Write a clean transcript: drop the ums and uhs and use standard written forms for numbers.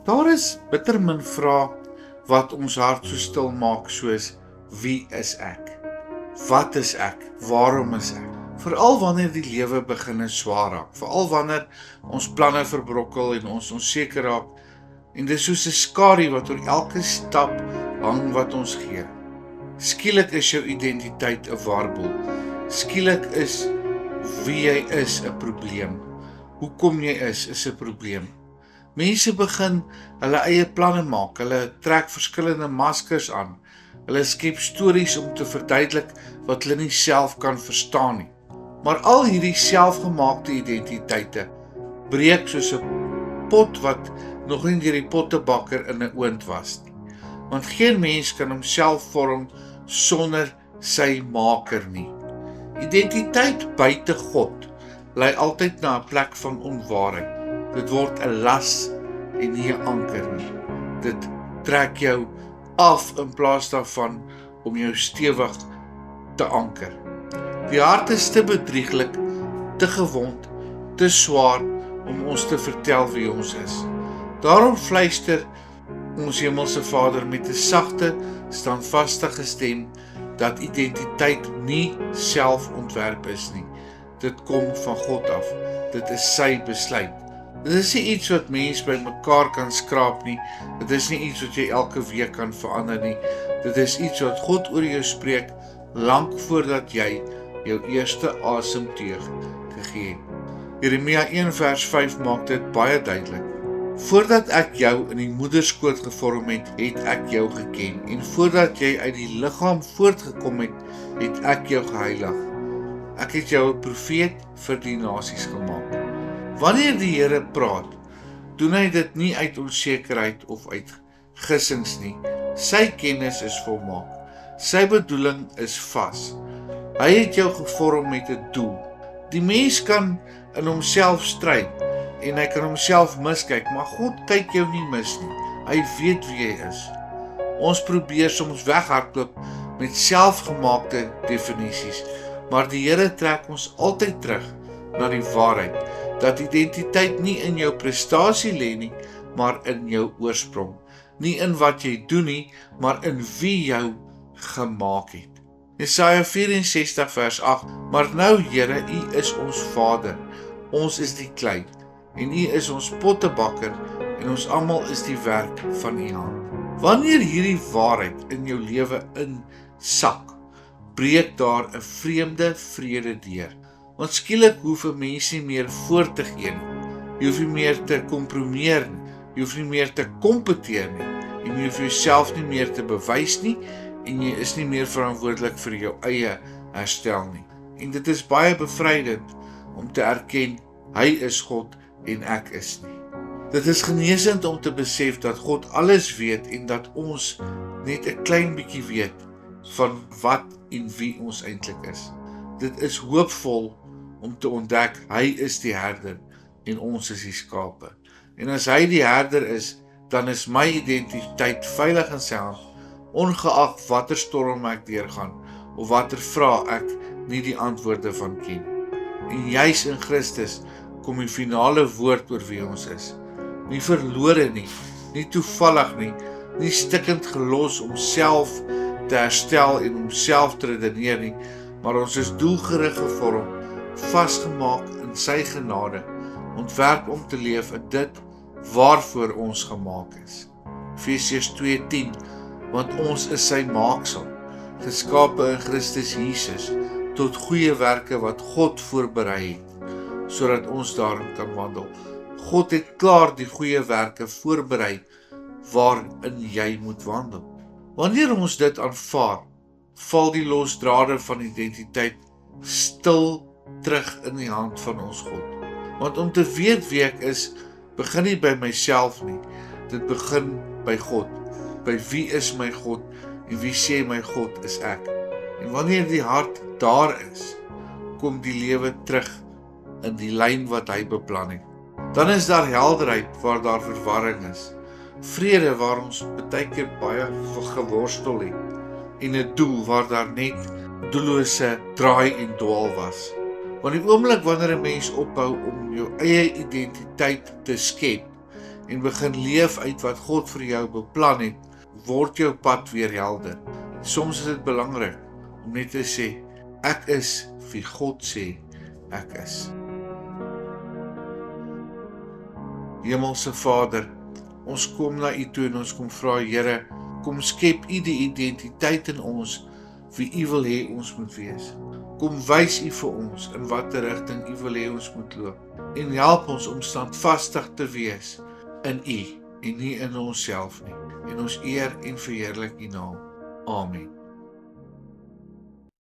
Daar is bitter min vrae wat ons hart so stil maak soos, wie is ek? Wat is ek? Waarom is ek? Veral wanneer die lewe begin swaar raak, veral wanneer ons planne verbrokkel en ons onseker raak, en dit is soos 'n skadu wat oor elke stap hang wat ons gee. Skielik is jou identiteit 'n warboel. Skielik is wie jy is 'n probleem. Hoekom jy is 'n probleem. Mense begin hulle eie planne maak, hulle trek verskillende maskers aan, hulle skep stories om te verduidelik wat hulle nie self kan verstaan nie. Maar al hierdie selfgemaakte identiteite breek soos 'n pot wat nog nie deur die pottebakker in 'n oond was nie. Want geen mens kan homself vorm sonder sy maker nie. Identiteit buite God lei altyd na 'n plek van onwaarheid. Dit word 'n las en nie 'n anker nie. Dit trek jou af in plaas daarvan om jou stewig te anker. Die hart is te bedrieglik, te gewond, te swaar om ons te vertel wie ons is. Daarom fluister ons Hemelse Vader met 'n sagte, standvastige stem dat identiteit nie selfontwerp is nie. Dit kom van God af. Dit is sy besluit. Dit is nie iets wat mens by mekaar kan skraap nie. Dit is nie iets wat jy elke week kan verander nie. Dit is iets wat God oor jou spreek lank voordat jy jou eerste asemteug gegee het. Jeremia 1 vers 5 maak dit baie duidelik. Voordat ek jou in die moederskoot gevorm het, het ek jou geken. En voordat jy uit die liggaam voortgekom het, het ek jou geheilig. Ek het jou 'n profeet vir die nasies gemaak. Wanneer die Here praat, doen hy dit nie uit onsekerheid of uit gissings nie. Sy kennis is volmaak. Sy bedoeling is vas. Hy het jou gevorm met 'n doel. Die mens kan in homself stryd en hy kan homself miskyk, maar God kyk jou nie mis nie. Hy weet wie jy is. Ons probeer soms weghardloop met selfgemaakte definisies, maar die Here trek ons altyd terug na die waarheid, dat identiteit nie in jou prestasie lê nie, maar in jou oorsprong. Nie in wat jy doen nie, maar in wie jou gemaak het. Jesaja 64 vers 8, maar nou Here, U is ons Vader, ons is die klei, en U is ons pottebakker, en ons almal is die werk van U hand. Wanneer hierdie waarheid in jou lewe insak, breek daar 'n vreemde vrede deur. Want skielik hoef 'n mens nie meer voor te gee nie. Jy hoef nie meer te kompromieer nie. Jy hoef nie meer te kompeteer nie. En jy hoef jouself nie meer te bewys nie. En jy is nie meer verantwoordelik vir jou eie herstel nie. En dit is baie bevrydend om te erken, hy is God en ek is nie. Dit is genesend om te besef dat God alles weet en dat ons net 'n klein bietjie weet van wat en wie ons eintlik is. Dit is hoopvol om te ontdek, hy is die herder en ons is die skape. En as hy die herder is, dan is my identiteit veilig in sy hand, ongeag watter storm ek deurgaan, of watter vrae ek nie die antwoorde van ken. En juis in Christus kom die finale woord oor wie ons is. Nie verlore nie, nie toevallig nie, nie stikkend gelos om self te herstel en om self te redeneer nie, maar ons is doelgerig gevorm, vasgemaak in sy genade, ontwerp om te leef in dit waarvoor ons gemaak is. Efesiërs 2:10, want ons is sy maaksel, geskape in Christus Jesus, tot goeie werke wat God voorberei het, sodat ons daarin kan wandel. God het klaar die goeie werke voorberei, waarin jy moet wandel. Wanneer ons dit aanvaar, val die losdrade van identiteit stil terug in die hand van ons God. Want om te weet wie ek is, begin nie by myself nie. Dit begin by God. By wie is my God en wie sê my God is ek? En wanneer die hart daar is, kom die lewe terug in die lyn wat hy beplan het. Dan is daar helderheid waar daar verwarring is. Vrede waar ons baie keer baie geworstel het. En 'n doel waar daar net doellose draai en dwaal was. Want die oomblik wanneer 'n mens ophou om jou eie identiteit te skep en begin leef uit wat God vir jou beplan het, word jou pad weer helder. Soms is dit belangrik om net te sê, ek is wie God sê ek is. Hemelse Vader, ons kom na U toe en ons kom vra, Here, kom skep U die identiteit in ons wie U wil hê ons moet wees. Kom wys U vir ons in watter rigting U wil hê ons moet loop en help ons om standvastig te wees in U en nie in onsself nie. En ons eer en verheerlik U naam. Amen.